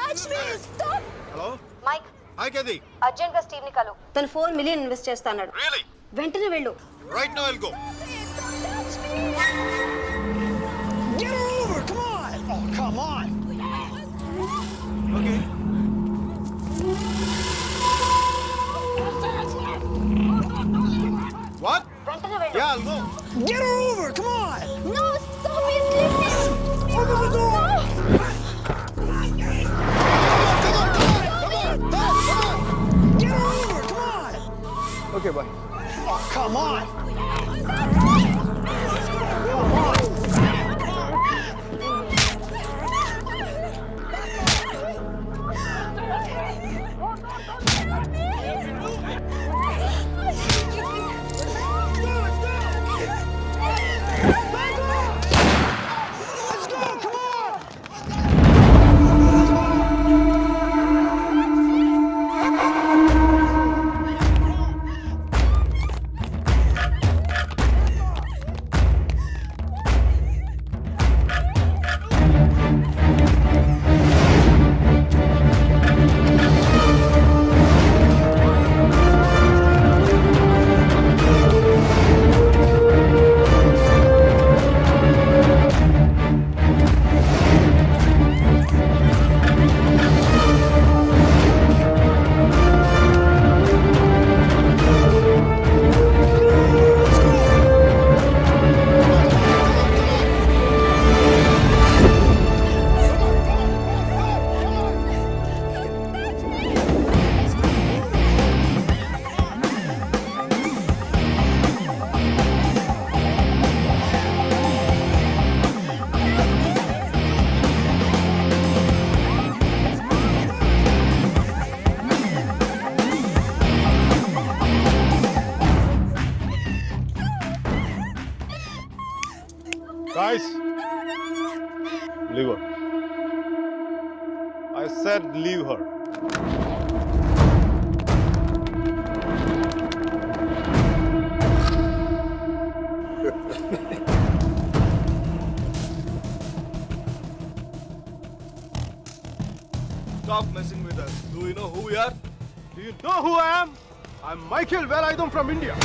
touch me! Stop! Hello Mike hi కేది urgent గా Steve ని కలు. తను 4 మిలియన్ ఇన్వెస్ట్ చేస్తాడు. రియల్లీ వెంటనే వెళ్ళు. Right now will go Don't touch me! Get over! Come on! Oh, come on! Okay what వెంటనే వెళ్ళు. Yeah will go Get her over! Come on! No, stop it! Leave me! Open the door! Get her over! Come on! Okay bye Oh, come on! Let's go! Come on! Guys, leave her. I said leave her. Stop messing with us. Do you know who we are? Do you know who I am? I'm Michael Velayudham from India.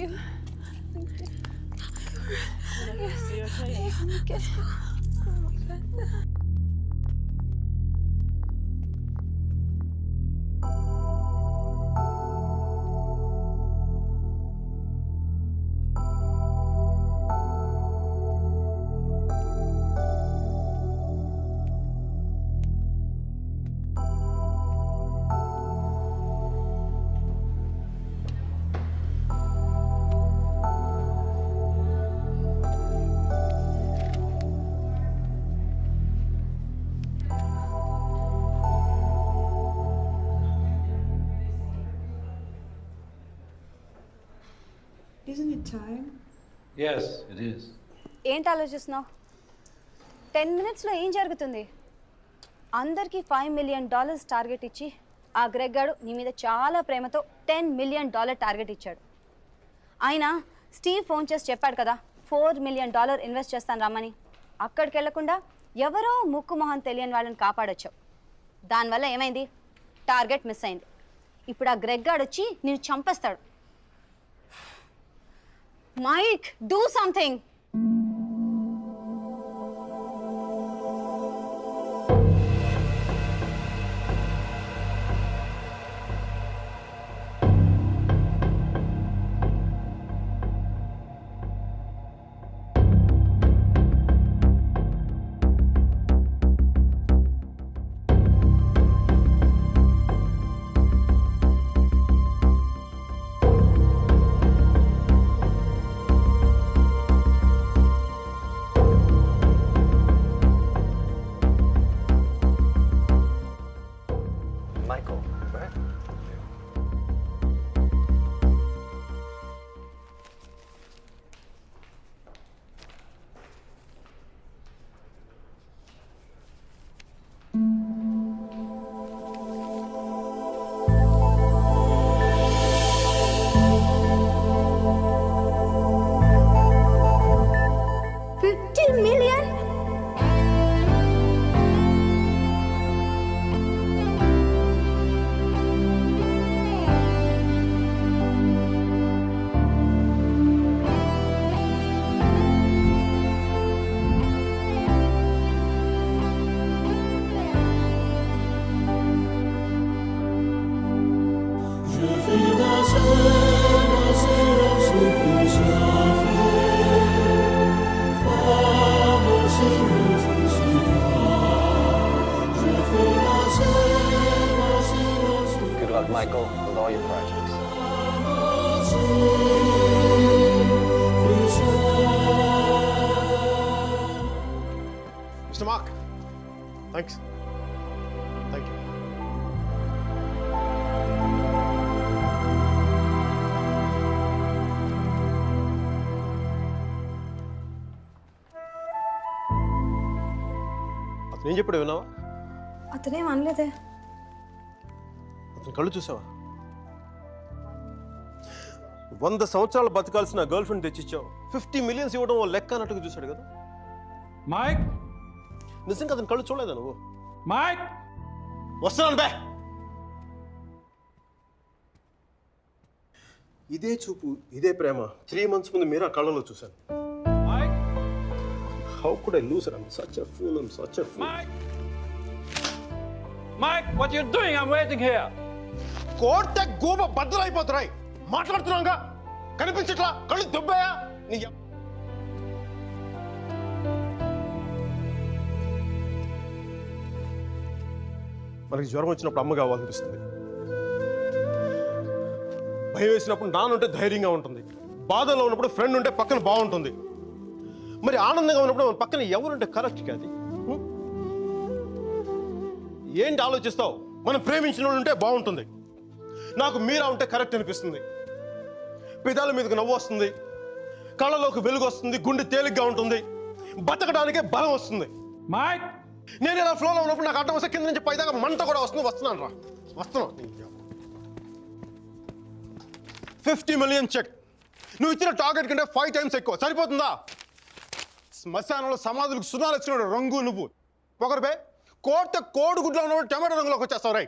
you. Yes. Isn't it time? Yes, it is. ఏంటి ఆలోచిస్తున్నావు? 10 minutesలో ఏం జరుగుతుంది? అందరికీ $5 million target ఇచ్చి ఆ Greg గాడు నీ మీద చాలా ప్రేమతో $10 million టార్గెట్ ఇచ్చాడు. ఆయన స్టీవ్ ఫోన్ చేసి చెప్పాడు కదా $4 million ఇన్వెస్ట్ చేస్తాను రమ్మని. అక్కడికి వెళ్లకుండా ఎవరో ముక్కు మొహం తెలియని వాళ్ళని కాపాడొచ్చావు. దానివల్ల ఏమైంది? టార్గెట్ మిస్ అయింది. ఇప్పుడు ఆ గ్రెగ్ గాడు వచ్చి నిన్ను చంపేస్తాడు. Mike, do something! Michael, right? $15 million? Good luck, Michael, with all your projects. Mr. Mark, thanks. Thank you. అతను ఏం చెప్పాడు విన్నావా? అతనేం అనలేదే. అతని కళ్ళు చూసావా? 100 సంవత్సరాలు బతకాల్సిన గర్ల్ ఫ్రెండ్ తెచ్చిచ్చావు. 50 million ఇవ్వడం ఓ లెక్క అన్నట్టుగా చూశాడు కదా. Mike? నిజంగా అతని కళ్ళు చూడలేదా నువ్వు? Mike? వస్తున్నాను బే. ఇదే చూపు, ఇదే ప్రేమ 3 months ముందు మీరు ఆ కళ్ళలో చూశాను. Mike? How could I lose her? I'm such a fool. I'm such a fool. Mike? Mike, what are you doing? I'm waiting here. కోర్త గోబ బద్దలైపోతున్నాయి. మాట్లాడుతున్నాగా కనిపించట్లా? కళ్ళు దుబ్బాయా? నీ మనకి జ్వరం వచ్చినప్పుడు అమ్మ కావాలనిపిస్తుంది. భయం వేసినప్పుడు నాన్నుంటే ధైర్యంగా ఉంటుంది. బాధలో ఉన్నప్పుడు ఫ్రెండ్ ఉంటే పక్కన బాగుంటుంది. మరి ఆనందంగా ఉన్నప్పుడు మన పక్కన ఎవరుంటే కరెక్ట్ కాదు. ఏంటి ఆలోచిస్తావు? మనం ప్రేమించిన వాళ్ళు ఉంటే బాగుంటుంది. నాకు మీరా ఉంటే కరెక్ట్ అనిపిస్తుంది. పెదాల మీదకు నవ్వు వస్తుంది, కళ్ళలోకి వెలుగు వస్తుంది, గుండె తేలిగ్గా ఉంటుంది, బతకడానికే బలం వస్తుంది. Mike? నేను ఇలా ఫ్లోలో ఉన్నప్పుడు నాకు అడ్డం వస్తే కింద నుంచి పైదాకా మంట కూడా వస్తుంది. వస్తున్నాను రా, వస్తున్నాను. 50 million చెక్. నువ్వు ఇచ్చిన టార్గెట్ కంటే 5 times ఎక్కువ. సరిపోతుందా? శ్మశానంలో సమాధులకు సునాలు వచ్చినాడు రంగు నువ్వు. పొగరుపే కోడిగుడ్లో ఉన్నప్పుడు టమాటో రంగులోకి వచ్చేస్తావు. రై,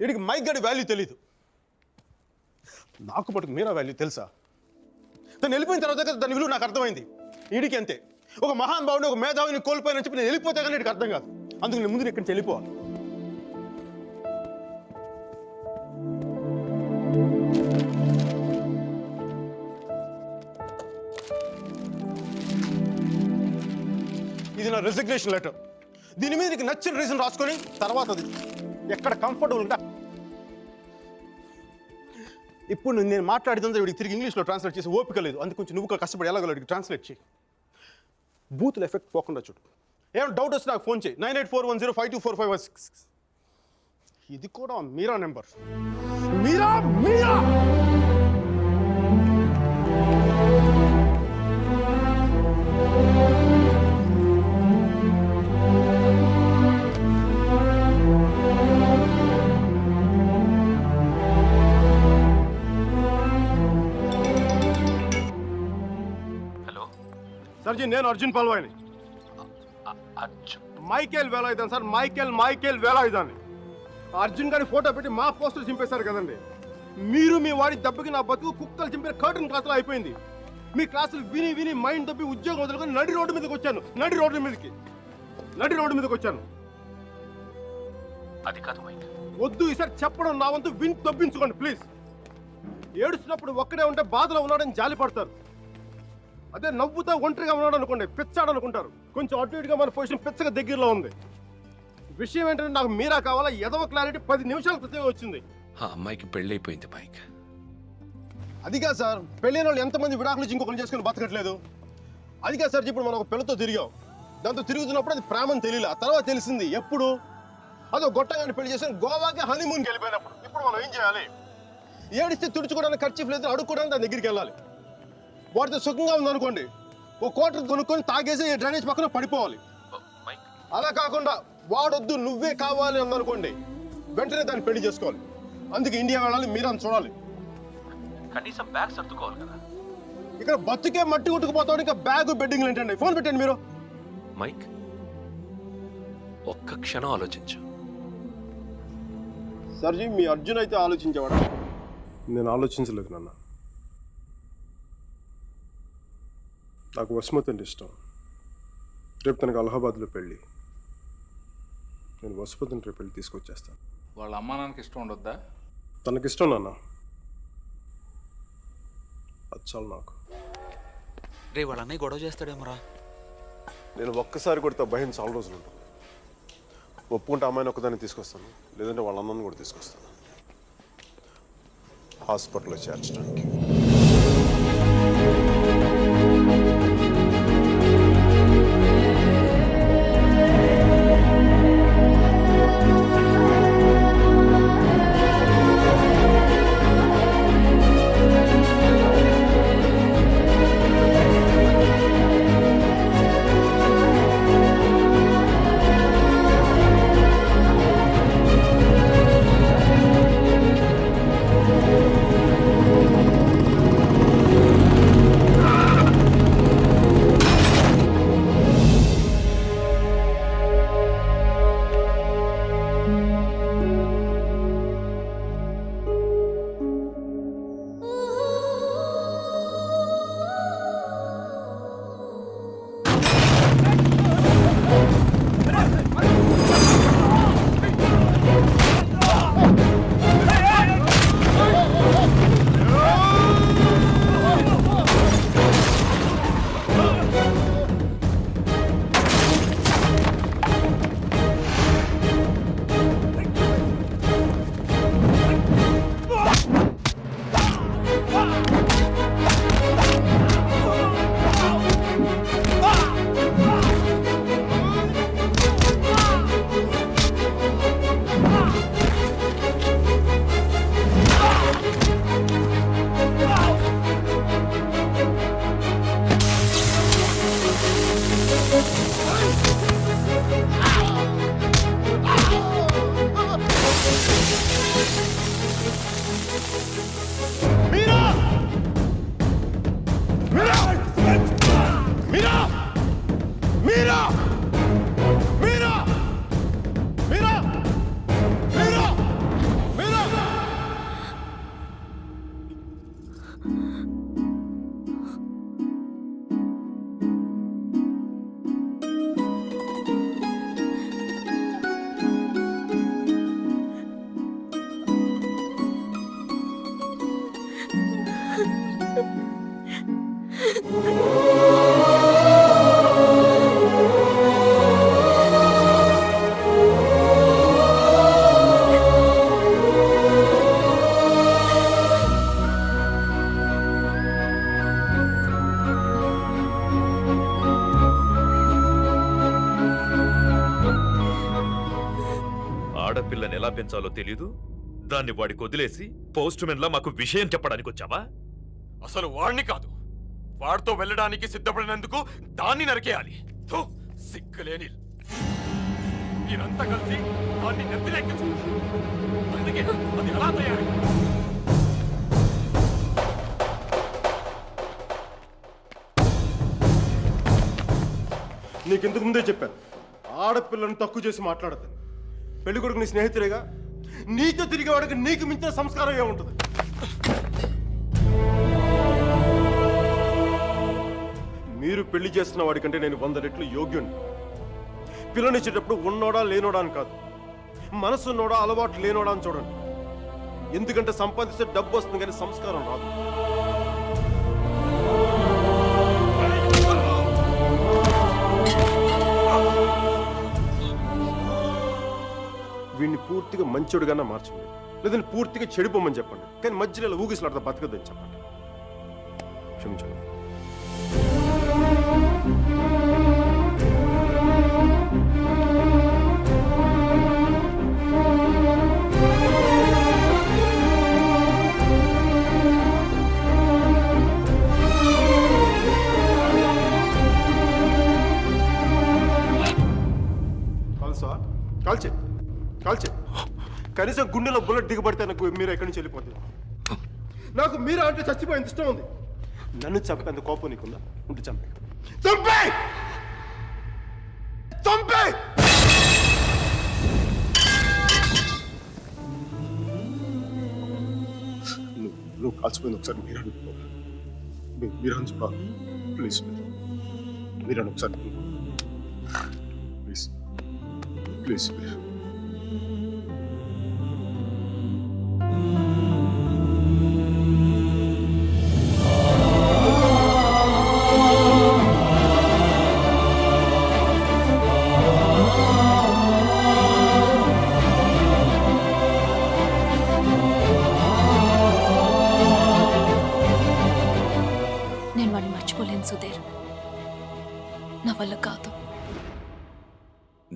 వీడికి మైక్ గడి వాల్యూ తెలీదు. నాకు మటుకు మీరా వాల్యూ తెలుసా? తను వెళ్ళిపోయిన తర్వాత కదా దాని విలువ నాకు అర్థమైంది. ఈడికి అంతే. ఒక మహాన్ భావుని, ఒక మేధావిని కోల్పోయానని చెప్పి నేను వెళ్ళిపోతే కానీ నీకు అర్థం కాదు. అందుకు నేను ముందు ఇక్కడి నుంచి వెళ్ళిపోవాలి. ఇది నా రెసిగ్నేషన్ లెటర్. దీని మీద నీకు నచ్చిన రీజన్ రాసుకొని తర్వాత అది ఎక్కడ కంఫర్టబుల్ ఉంటా. ఇప్పుడు నేను మాట్లాడితే వీడికి తిరిగి ఇంగ్లీష్లో ట్రాన్స్లేట్ చేసి ఓపిక లేదు. అందుకు కొంచెం నువ్వు కష్టపడి ఎలాగో ట్రాన్స్లేట్ చేయి. బూతుల ఎఫెక్ట్ పోకుండా చూడు. ఏమైనా డౌట్ వస్తే నాకు ఫోన్ చేయి. 9841052451. ఇది కూడా మీరా నెంబర్. మీరా మీరా సర్జీ, నేను అర్జున్ పల్వాయిని. మైకేల్ వేలాయుధాన్ సార్, మైకేల్ వేలాయుధాన్ని. అర్జున్ గారి ఫోటో పెట్టి మా పోస్టర్ చింపేశారు కదండి. మీరు మీ వాడి దెబ్బకి నా బతుకు కుక్కలు చింపే కర్టన్ క్లాసులో అయిపోయింది. మీ క్లాసులు విని విని మైండ్ దబ్బి ఉద్యోగం వదులుకొని నడి రోడ్డు మీదకి వచ్చాను. నడి రోడ్డు మీదకి వచ్చాను. అది కాదు మైక్. వద్దు, ఈసారి చెప్పడం నా వంతు విని తప్పించుకోండి ప్లీజ్. ఏడుస్తున్నప్పుడు ఒక్కడే ఉంటే బాధలో ఉన్నాడని జాలి పడతారు. అదే నవ్వుతా ఒంటరిగా ఉన్నాడు అనుకోండి, పిచ్చాడు అనుకుంటారు. కొంచెం అటు ఇటుగా మన పొజిషన్ పిచ్చగా దగ్గరలో ఉంది. విషయం ఏంటంటే నాకు మీరా కావాలా? ఎదవ క్లారిటీ 10 నిమిషాల క్రితం వచ్చింది. ఆ అమ్మాయికి పెళ్ళైపోయింది మైక్. అదిగా సార్, పెళ్ళైన వాళ్ళు ఎంతమంది విడాకులు ఇచ్చి ఇంకొకరు చేసుకుని బతకట్లేదు. అదిగా సార్, ఇప్పుడు మనం ఒక పిల్లతో తిరిగాం. దాంతో తిరుగుతున్నప్పుడు అది ప్రేమని తెలియలే. ఆ తర్వాత తెలిసింది. ఎప్పుడు? అదో గొట్టంగాని పెళ్లి చేసి గోవాకి హనీమూన్కి వెళ్ళిపోయినప్పుడు. ఇప్పుడు మనం ఏం చేయాలి? ఏడిస్తే తుడుచుకోవడానికి ఖర్చు లేదు, అడుక్కోవడానికి దాని దగ్గరికి వెళ్ళాలి. వాడితో సుఖంగా ఉందనుకోండి, ఓ క్వార్టర్ కొనుక్కొని తాగేసి డ్రైనేజ్ పక్కన పడిపోవాలి. అలా కాకుండా వాడొద్దు నువ్వే కావాలి అందనుకోండి, వెంటనే దాన్ని పెళ్లి చేసుకోవాలి. అందుకే ఇండియా వెళ్ళాలి, మీరా చూడాలి. కనీసం బ్యాగ్ సర్దుకోవాలి కదా. ఇక్కడ బతుకే మట్టి కొట్టుకుపోతాడు, ఇంకా బ్యాగ్ బెడ్డింగ్ ఏంటండి? ఫోన్ పెట్టండి మీరు. మైక్, ఒక్క క్షణం ఆలోచించు. సర్జీ, మీ అర్జున్ అయితే ఆలోచించేవాడా? నేను ఆలోచించలేదు నాన్న. నాకు వసుమతి అంటే ఇష్టం. రేపు తనకు అలహాబాద్లో పెళ్ళి. నేను వసుమతిని రేపు పెళ్ళి తీసుకొచ్చేస్తాను. వాళ్ళ అమ్మా నాన్నకి ఇష్టం ఉండొద్దా? తనకిష్టం నాన్న, అది చాలు నాకు. రే వాళ్ళ అన్నయ్య గొడవ చేస్తాడేమోరా. నేను ఒక్కసారి కొడితే భయం చాలా రోజులు ఉంటుంది. ఒప్పుకుంటే అమ్మాయిని ఒక్కదాన్ని తీసుకొస్తాను, లేదంటే వాళ్ళ అమ్మని కూడా తీసుకొస్తాను హాస్పిటల్లో చేర్చడానికి. ఆడపిల్లని ఎలా పెంచాలో తెలీదు, దాన్ని వాడికి వదిలేసి పోస్ట్ మెన్ లా మాకు విషయం చెప్పడానికి వచ్చావా? అసలు వాడిని కాదు, వాడితో వెళ్ళడానికి సిద్ధపడినందుకు దాన్ని నరికేయాలి. థు, సిగ్గులేని మీరంతా కలిసి దాన్ని నెత్తిరెక్కించుకుంటారు. అందుకే అది ఎలా తయారు? నీకు ఇంతకు ముందే చెప్పాను, ఆడపిల్లని తక్కువ చేసి మాట్లాడద్దు. పెళ్లి కొడుకు నీ స్నేహితులేగా, నీతో తిరిగేవాడికి నీకు మించిన సంస్కారం ఏముంటుంది? మీరు పెళ్లి చేస్తున్న వాడికంటే నేను 100 రెట్లు యోగ్యుణ్ణి. పిల్లనిచ్చేటప్పుడు ఉన్నోడా లేనోడా అని కాదు, మనసున్నోడా అలవాటు లేనోడా అని చూడండి. ఎందుకంటే సంపాదిస్తే డబ్బు వస్తుంది కానీ సంస్కారం రాదు. వీడిని పూర్తిగా మంచోడుగానే మార్చండి, లేదంటే పూర్తిగా చెడిపోమని చెప్పండి. కానీ మధ్యలో ఇలా ఊగిసలాడతా బతకద్దని చెప్పండి. క్షమించండి. కాల్చే కనీసం గుండెలో బుల్లెట్ దిగబడితే నాకు మీరు ఎక్కడి నుంచి వెళ్ళిపోతుంది. నాకు మీరా అంటే చచ్చిపోయేంత ఇష్టం ఉంది. నన్ను చంపేంత కోపం నీకుందా? ఉంటే చంపే చంపే చంపే నువ్వు కాల్చిపోయింది ఒకసారి మీరు అనుకో. మీరు అనుకో ప్లీజ్. మీరు ఒకసారి ప్లీజ్ ప్లీజ్. నేను వాడిని మర్చిపోలేను సుధీర్, నా వల్ల కాదు.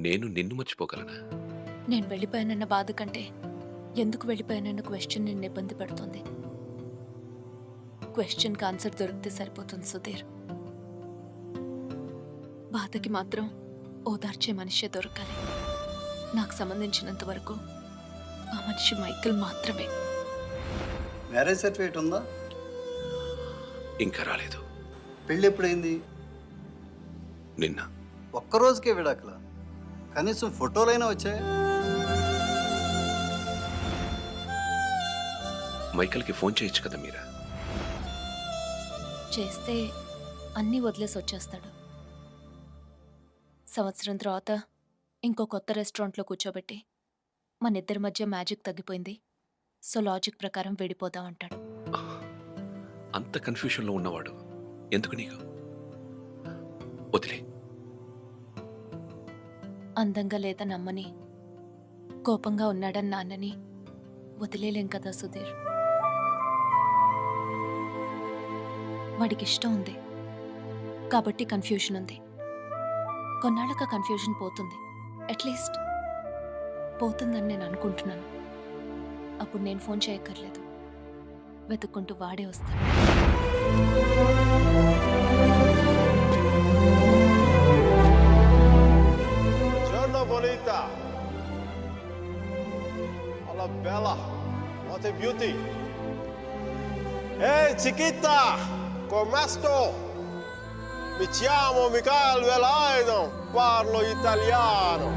నేను నిన్ను మర్చిపోగలనా? నేను వెళ్ళిపోయానన్న బాధ కంటే ఎందుకు వెళ్ళిపోయానన్న క్వశ్చన్ నిన్ను ఇబ్బంది పెడుతుంది. క్వశ్చన్కి ఆన్సర్ దొరికితే సరిపోతుంది సుధీర్. బాధకి మాత్రం ఓదార్చే మనిషే దొరకాలి. నాకు సంబంధించినంత వరకు ఆ మనిషి మైకేల్ మాత్రమే. మ్యారేజ్ సర్టిఫికేట్ ఉందా? ఇంకా రాలేదు. పెళ్ళి ఎప్పుడైంది? నిన్న. ఒక్కరోజుకే విడాకుల? కనీసం ఫోటోలైనా వచ్చాయి? మైకేల్కి ఫోన్ చేయొచ్చు కదా మీరా? చేస్తే అన్నీ వదిలేసి వచ్చేస్తాడు. సంవత్సరం తర్వాత ఇంకో కొత్త రెస్టారెంట్లో కూర్చోబెట్టి మన ఇద్దరి మధ్య మ్యాజిక్ తగ్గిపోయింది, సో లాజిక్ ప్రకారం విడిపోదాం అంటాడు. అంత కన్ఫ్యూషన్లో ఉన్నవాడు ఎందుకు నీకు? వదిలే. అందంగా లేదని అమ్మని, కోపంగా ఉన్నాడని నాన్నని వదిలేలేం కదా సుధీర్. వాడికి ఇష్టం ఉంది కాబట్టి కన్ఫ్యూషన్ ఉంది. కొన్నాళ్ళక కన్ఫ్యూషన్ పోతుంది, అట్లీస్ట్ పోతుందని నేను అనుకుంటున్నాను. అప్పుడు నేను ఫోన్ చేయక్కర్లేదు, వెతుక్కుంటూ వాడే వస్తాడు. Giorno bonita. Alla bella. What a beauty. Ehi chiquita, come sto? Mi chiamo Michael Velaido, parlo italiano.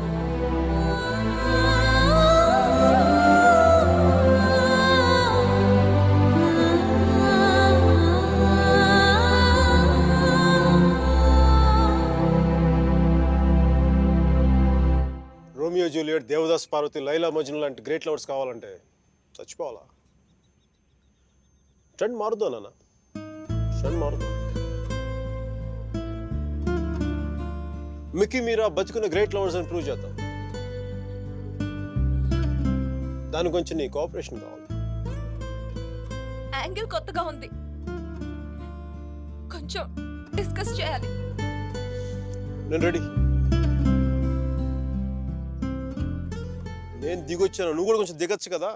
Romeo Juliet, Devdas Parvati, Laila Majnu లాంటి గ్రేట్ లవర్స్ కావాలంటే చచ్చిపోవాలా? ట్రెండ్ మారుద్దా నాన్న, ట్రెండ్ మారుద్దాం. మిక్కీ మీరా బతుకున్న గ్రేట్ లవర్స్ అని ప్రూవ్ చేద్దాం. దాని కొంచెం నీ కోఆపరేషన్ కావాలి. యాంగిల్ కొత్తగా ఉంది, కొంచెం డిస్కస్ చేయాలి. నేను రెడీ. నేను దిగొచ్చాను, నువ్వు కూడా కొంచెం దిగొచ్చు కదా.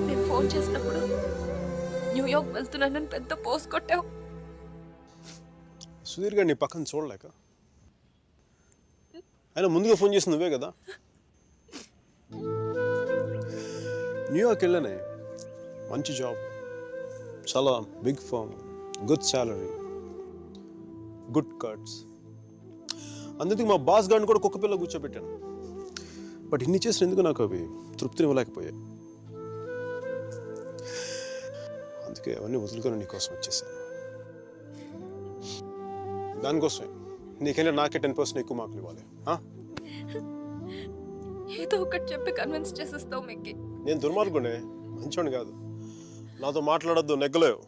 నేను ఫోన్ చేసినప్పుడు న్యూయార్క్ వెళ్తున్నానని పెద్ద పోస్ట్ కొట్టావు. సుధీర్ గారు నీ పక్కన చూడలేక, ఆయన ముందుగా ఫోన్ చేసింది నువ్వే కదా. న్యూయార్క్ వెళ్ళానే, మంచి జాబ్, చాలా big firm, good salary, good cuts. అందుకే మా బాస్ గారిని కూడా కుక్క పిల్ల కూర్చోబెట్టాను. బట్ ఇన్ని చేసిన ఎందుకు నాకు అవి తృప్తిని ఇవ్వలేకపోయాయి. అందుకే అవన్నీ వదులుకొని నీకోసం వచ్చేసాను. దానికోసమే నీకైనా నాకే 10% ఎక్కువ మార్కులు ఇవ్వాలి. ఏదో ఒకటి చెప్పి కన్విన్స్ చేసేస్తావు మిక్కి. నేను దుర్మార్గునే, మంచోని కాదు. నాతో మాట్లాడొద్దు, నెగ్గలేవు.